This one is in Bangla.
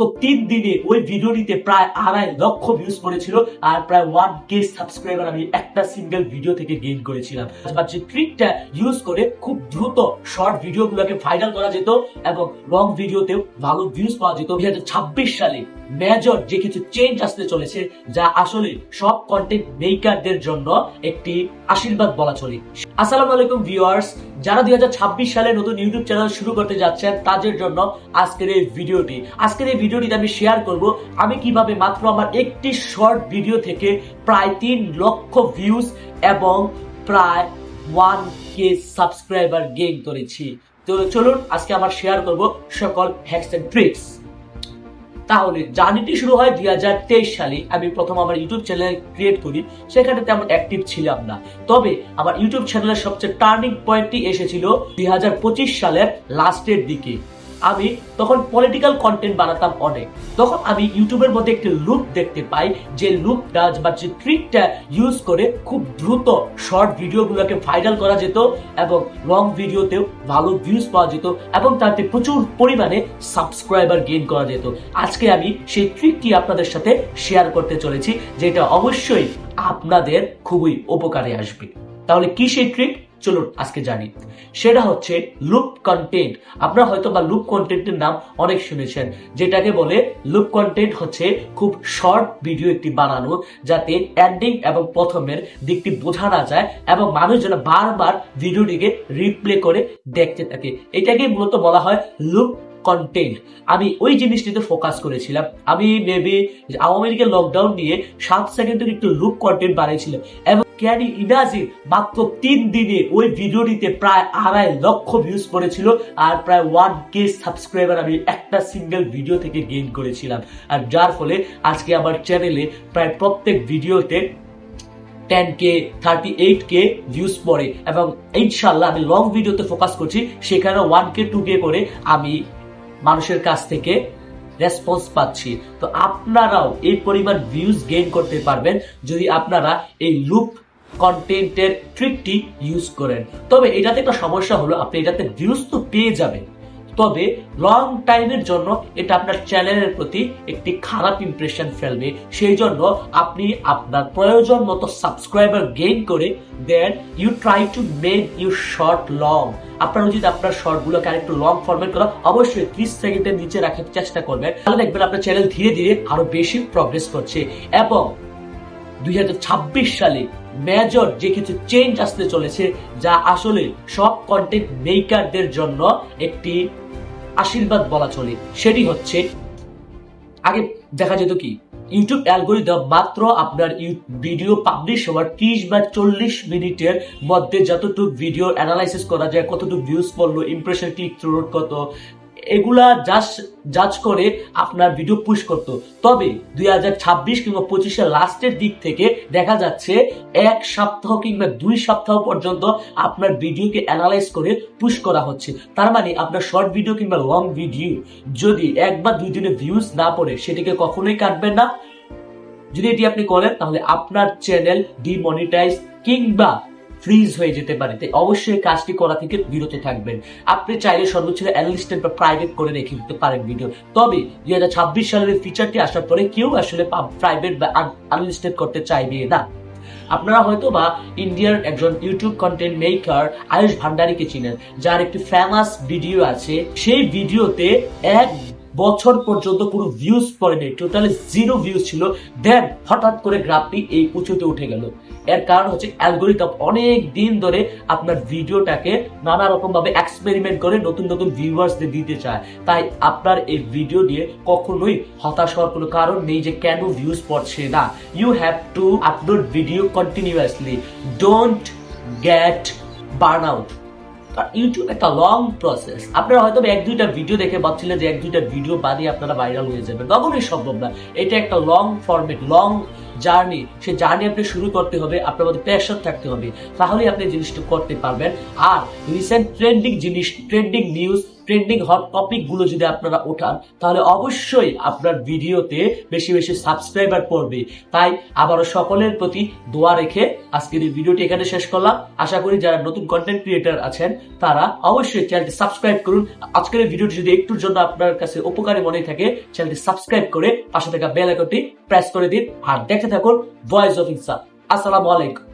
তো 3 দিনে ওই ভিডিওটিতে প্রায় 2.5 লক্ষ ভিউজ পড়েছিল আর প্রায় 1K সাবস্ক্রাইবার আমি একটা সিঙ্গেল ভিডিও থেকে গেইন করেছিলাম। যে ট্রিকটা ইউজ করে খুব দ্রুত শর্ট ভিডিওগুলোকে ভাইরাল করা যেত এবং লং ভিডিওতেও ভালো ভিউজ পাওয়া যেত। 2026 সালে মেজর যে কিছু চেঞ্জ আসতে চলেছে, যা আসলে সব কন্টেন্ট মেকারদের জন্য একটি আশীর্বাদ বলা চলে। আসসালামু আলাইকুম ভিউয়ার্স, যারা 2026 সালে নতুন ইউটিউব চ্যানেল শুরু করতে যাচ্ছেন তাদের জন্য আজকের এই ভিডিওটিতে আমি শেয়ার করব আমি কিভাবে মাত্র আমার একটি শর্ট ভিডিও থেকে প্রায় 3 লক্ষ ভিউজ এবং প্রায় 1K সাবস্ক্রাইবার গেইন করেছি। তো চলুন আজকে আমার শেয়ার করব সকল হ্যাকস এন্ড ট্রিক্স। তাহলে জার্নিটি শুরু হয় 2023 সালে। আমি প্রথম আমার ইউটিউব চ্যানেল ক্রিয়েট করি, সেখানে তেমন অ্যাক্টিভ ছিলাম না। তবে আমার ইউটিউব চ্যানেলের সবচেয়ে টার্নিং পয়েন্টটি এসেছিল 2025 সালের লাস্টের দিকে। আমি তখন পলিটিক্যাল কন্টেন্ট বানাতাম অনেক। তখন আমি ইউটিউবের মধ্যে একটি লুপ দেখতে পাই, যে লুপটা বা যে ট্রিকটা ইউজ করে খুব দ্রুত শর্ট ভিডিওগুলোকে ভাইরাল করা যেত এবং লং ভিডিওতেও ভালো ভিউজ পাওয়া যেত এবং তাতে প্রচুর পরিমাণে সাবস্ক্রাইবার গেইন করা যেত। আজকে আমি সেই ট্রিকটি আপনাদের সাথে শেয়ার করতে চলেছি, যেটা অবশ্যই আপনাদের খুবই উপকারে আসবে। তাহলে কি সেই ট্রিক, চলুন আজকে জানি। সেটা হচ্ছে লুপ কন্টেন্ট। আপনারা হয়তো বা লুপ কন্টেন্টের নাম অনেক শুনেছেন, যেটাকে বলে লুপ কন্টেন্ট হচ্ছে খুব শর্ট ভিডিও একটি বানানো, যাতে এন্ডিং এবং প্রথমের দিকটি বোঝা না যায় এবং মানুষ যেন বারবার ভিডিওটিকে রিপ্লে করে দেখতে থাকে। এটাকে মূলত বলা হয় লুপ কন্টেন্ট। আমি ওই জিনিসটিতে ফোকাস করেছিলাম। আমি মেবি আওয়ামী লীগের লকডাউন নিয়ে 7 সেকেন্ডের একটু লুপ কন্টেন্ট বানিয়েছিলাম এবং ক্যান ইউ ইমাজিন মাত্র 3 দিনে ওই ভিডিওটিতে প্রায় 2.5 লক্ষ ভিউজ পড়েছিল আর প্রায় 1K সাবস্ক্রাইবার আমি একটা সিঙ্গেল ভিডিও থেকে গেইন করেছিলাম। আর যার ফলে আজকে আমার চ্যানেলে প্রায় প্রত্যেক ভিডিওতে 10K 38K ভিউজ পড়ে এবং ইনশাআল্লাহ আমি লং ভিডিওতে ফোকাস করছি, সেখানে 1K 2K করে আমি মানুষের কাছ থেকে রেসপন্স পাচ্ছি। তো আপনারাও এই পরিমাণ ভিউজ গেইন করতে পারবেন যদি আপনারা এই লুপ কন্টেন্টের ট্রিকটি ইউজ করেন। তবে এটাতে একটা সমস্যা হলো, আপনি এটাতে ভিউজ তো পেয়ে যাবেন, তবে লং টাইমের জন্য এটা আপনার চ্যানেলের প্রতি একটি খারাপ ইমপ্রেশন ফেলবে। সেই জন্য আপনি আপনার প্রয়োজন মতো সাবস্ক্রাইবার গেইন করে দেন you try to make you short long. আপনার উচিত আপনার শর্ট গুলোকে আরেকটু লং ফরম্যাট করা, অবশ্যই 30 সেকেন্ডের নিচে রাখার চেষ্টা করবেন। তাহলে দেখবেন আপনার চ্যানেল ধীরে ধীরে আরো বেশি প্রগ্রেস করছে এবং 2026 সালে মেজর যে কিছু চেঞ্জ আসতে চলেছে, যা আসলে সব কন্টেন্ট মেকারদের জন্য একটি আশীর্বাদ বলা চলে। সেটি হচ্ছে, আগে দেখা যেত কি ইউটিউব অ্যালগরিদম মাত্র আপনার ভিডিও পাবলিশ হওয়ার 30 বা 40 মিনিটের মধ্যে যতটুকু ভিডিও অ্যানালাইসিস করা যায়, কতটুকু ভিউজ পড়লো, ইমপ্রেশন ক্লিক থ্রু রেট কত, এগুলা জাজ করে আপনার ভিডিও পুশ করতো। তবে 2026 কিংবা 25 লাস্টের দিক থেকে দেখা যাচ্ছে 1 সপ্তাহ কিংবা 2 সপ্তাহ পর্যন্ত আপনার ভিডিওকে অ্যানালাইজ করে পুশ করা হচ্ছে। তার মানে আপনার শর্ট ভিডিও কিংবা লং ভিডিও যদি 1 বা 2 দিনে ভিউজ না পড়ে, সেটিকে কখনোই কাটবেন না। যদি এটি আপনি করেন তাহলে আপনার চ্যানেল ডিমনিটাইজ কিংবা ফ্রিজ হয়ে যেতে পারে। তাই অবশ্যই কাজটি করা থেকে বিরত থাকবেন। আপনি চাইলে সর্বোচ্চ অ্যানলিস্টেড বা প্রাইভেট করে রেখে দিতে পারেন ভিডিও। তবে 2026 সালের ফিচারটি আসার পরে কেউ আসলে প্রাইভেট বা আনলিস্টেড করতে চাইবে না। আপনারা হয়তো বা ইন্ডিয়ার একজন ইউটিউব কন্টেন্ট মেকার আয়ুষ ভান্ডারীকে চিনেন, যার একটি ফেমাস ভিডিও আছে। সেই ভিডিওতে 1 বছর পর্যন্ত কোনো ভিউজ পড়েনি, টোটালি 0 ভিউজ ছিল। দেন হঠাৎ করে গ্রাফটি এই উঁচুতে উঠে গেল। এর কারণ হচ্ছে অ্যালগরিদম অনেক দিন ধরে আপনার ভিডিওটাকে নানা রকম ভাবে এক্সপেরিমেন্ট করে নতুন নতুন ভিউয়ার্সদের দিতে চায়। তাই আপনার এই ভিডিও নিয়ে কখনোই হতাশ হওয়ার কোনো কারণ নেই যে কেন ভিউজ পড়ছে না। You have to upload video continuously, don't get burn out. YouTube একটা লং প্রসেস। আপনারা হয়তো 1-2টা ভিডিও দেখে ভাবছিলেন যে 1-2টা ভিডিও বানিয়ে আপনারা ভাইরাল হয়ে যাবেন, কখনোই সম্ভব না। এটা একটা লং ফরম্যাট, লং জার্নি। সেই জার্নি আপনি শুরু করতে হবে, আপনার মধ্যে প্যাশন থাকতে হবে, তাহলে আপনি জিনিসটা করতে পারবেন। আর রিসেন্ট ট্রেন্ডিং জিনিস, trending news, trending hot topic গুলো যদি আপনারা ওঠান, তাহলে অবশ্যই আপনার ভিডিওতে বেশি বেশি সাবস্ক্রাইবার পড়বে। তাই আবারও সকলের প্রতি দোয়া রেখে আজকের এই ভিডিওটি এখানে শেষ করলাম। আশা করি যারা নতুন কন্টেন্ট ক্রিয়েটর আছেন তারা অবশ্যই চ্যানেলটি সাবস্ক্রাইব করুন। আজকের এই ভিডিওটি যদি একটুর জন্য আপনার কাছে উপকারী মনে থাকে, চ্যানেলটি সাবস্ক্রাইব করে পাশে থাকা বেল আইকনটি প্রেস করে দিন আর দেখতে থাকুন ভয়েস অফ ইনসান। আসসালামু আলাইকুম।